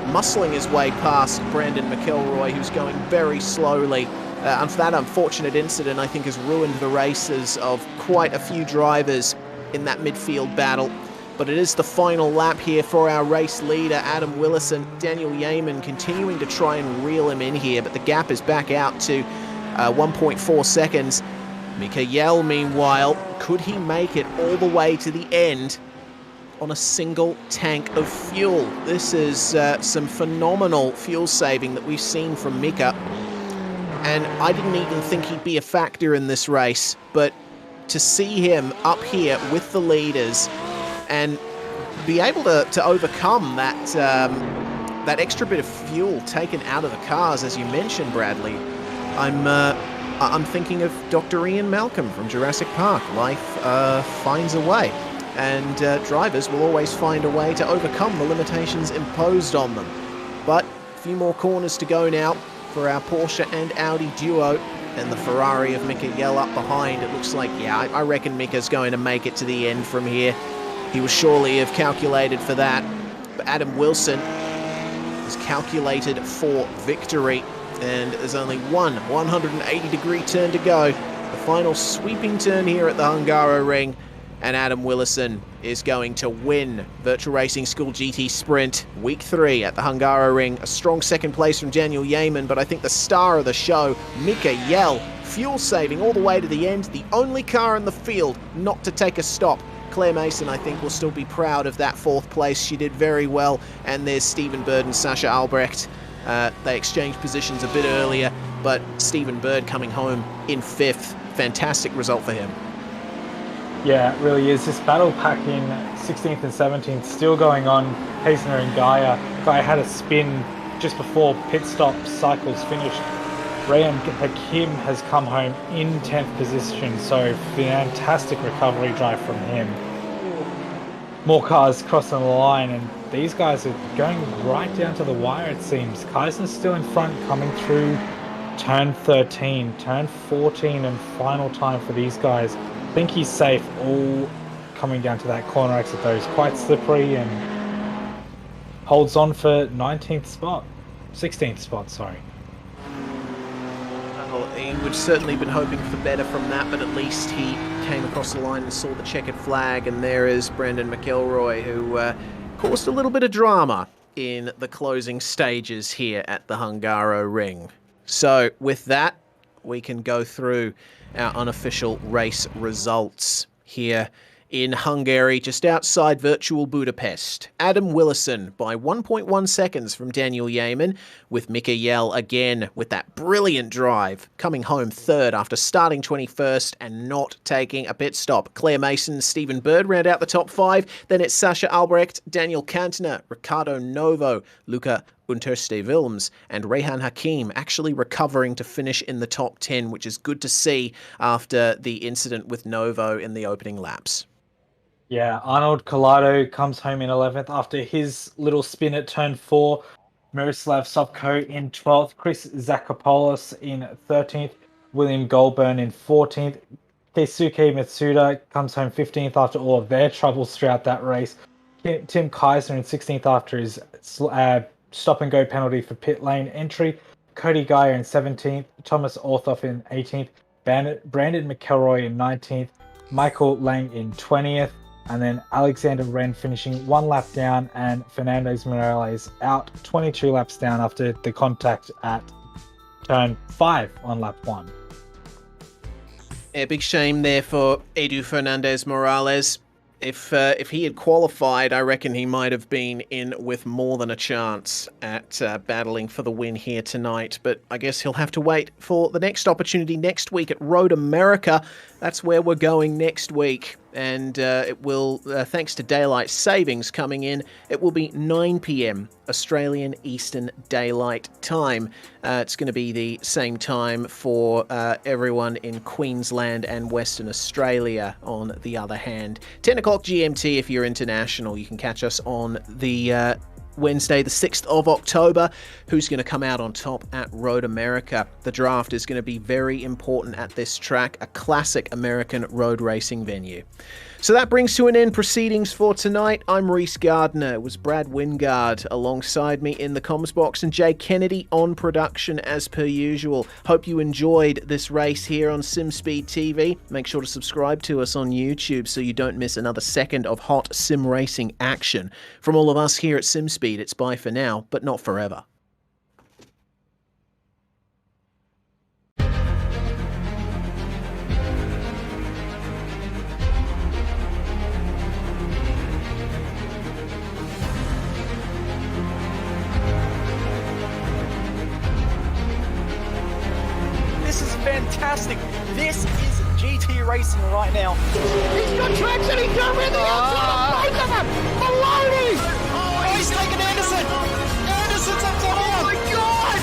muscling his way past Brandon McElroy, who's going very slowly. And that unfortunate incident, I think, has ruined the races of quite a few drivers in that midfield battle. But it is the final lap here for our race leader, Adam Willison. Daniel Yeaman continuing to try and reel him in here, but the gap is back out to 1.4 seconds. Mika Yell, meanwhile, could he make it all the way to the end on a single tank of fuel? This is some phenomenal fuel saving that we've seen from Mika, and I didn't even think he'd be a factor in this race, but to see him up here with the leaders and be able to overcome that extra bit of fuel taken out of the cars, as you mentioned, Bradley, I'm thinking of Dr. Ian Malcolm from Jurassic Park. Life finds a way. And drivers will always find a way to overcome the limitations imposed on them. But a few more corners to go now for our Porsche and Audi duo, and the Ferrari of Mika Yell up behind. It looks like, yeah, I reckon Mika's going to make it to the end from here. He was surely have calculated for that. But Adam Wilson is calculated for victory, and there's only one 180-degree turn to go. The final sweeping turn here at the Hungaroring. And Adam Willison is going to win Virtual Racing School GT Sprint Week 3 at the Hungaroring. A strong second place from Daniel Yeaman, but I think the star of the show, Mika Yell, fuel saving all the way to the end. The only car in the field not to take a stop. Claire Mason, I think, will still be proud of that 4th place. She did very well. And there's Stephen Bird and Sasha Albrecht. They exchanged positions a bit earlier, but Stephen Bird coming home in 5th. Fantastic result for him. Yeah, it really is. This battle pack in 16th and 17th still going on. Hazener and Gaia. Gaia had a spin just before pit stop cycles finished. Rayan Hakim has come home in 10th position, so fantastic recovery drive from him. More cars crossing the line, and these guys are going right down to the wire, it seems. Kaiser's still in front, coming through turn 13, turn 14, and final time for these guys. I think he's safe, all coming down to that corner exit though. He's quite slippery and holds on for 19th spot. 16th spot, sorry. Well, he would certainly have been hoping for better from that, but at least he came across the line and saw the checkered flag, and there is Brendan McElroy, who caused a little bit of drama in the closing stages here at the Hungaroring. So with that, we can go through our unofficial race results here in Hungary, just outside virtual Budapest. Adam Willison by 1.1 seconds from Daniel Yeaman, with Mika Yell again with that brilliant drive, coming home 3rd after starting 21st and not taking a pit stop. Claire Mason, Stephen Bird round out the top 5. Then it's Sasha Albrecht, Daniel Kantner, Ricardo Novo, Luca Unterste-Wilms, and Rehan Hakim actually recovering to finish in the top 10, which is good to see after the incident with Novo in the opening laps. Yeah, Arnold Collado comes home in 11th after his little spin at turn 4. Miroslav Sopko in 12th, Chris Zakopoulos in 13th, William Goldburn in 14th. Keisuke Mitsuda comes home 15th after all of their troubles throughout that race. Tim Kaiser in 16th after his stop-and-go penalty for pit lane entry. Cody Geyer in 17th, Thomas Orthoff in 18th, Brandon McElroy in 19th, Michael Lang in 20th, and then Alexander Wren finishing 1 lap down, and Fernandez Morales out 22 laps down after the contact at turn 5 on lap 1. Yeah, big shame there for Edu Fernandez Morales. If he had qualified, I reckon he might have been in with more than a chance at battling for the win here tonight. But I guess he'll have to wait for the next opportunity next week at Road America. That's where we're going next week. And it will, thanks to daylight savings coming in, it will be 9 p.m. Australian Eastern Daylight Time. It's going to be the same time for everyone in Queensland and Western Australia, on the other hand. 10 o'clock GMT if you're international. You can catch us on the Wednesday, the 6th of October. Who's going to come out on top at Road America? The draft is going to be very important at this track, a classic American road racing venue. So that brings to an end proceedings for tonight. I'm Reese Gardner. It was Brad Wingard alongside me in the comms box, and Jay Kennedy on production as per usual. Hope you enjoyed this race here on SimSpeed TV. Make sure to subscribe to us on YouTube so you don't miss another second of hot sim racing action. From all of us here at SimSpeed, it's bye for now, but not forever. This is fantastic. This is GT racing right now. He's got traction, he's going the outside of both of them! Maloney! Oh, he's taking Anderson. Anderson's up to him. Oh my God!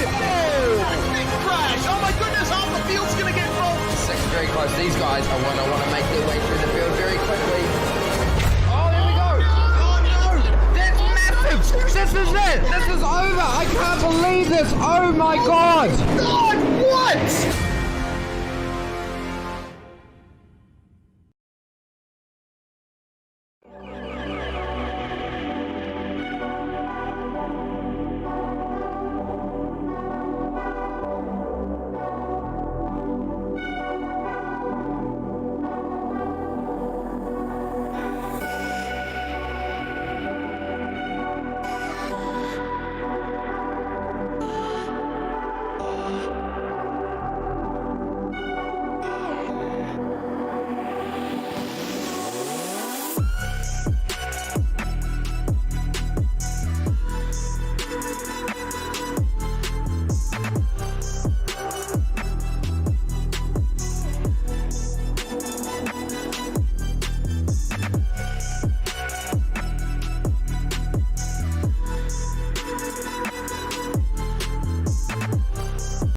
Big crash. Oh my goodness, half the field's going to get rolled. Second very close. These guys, I want to make their way through the field very quickly. Oh, there we go! Oh no! That's massive! This is it! This is over! I can't believe this! Oh my God! God, what?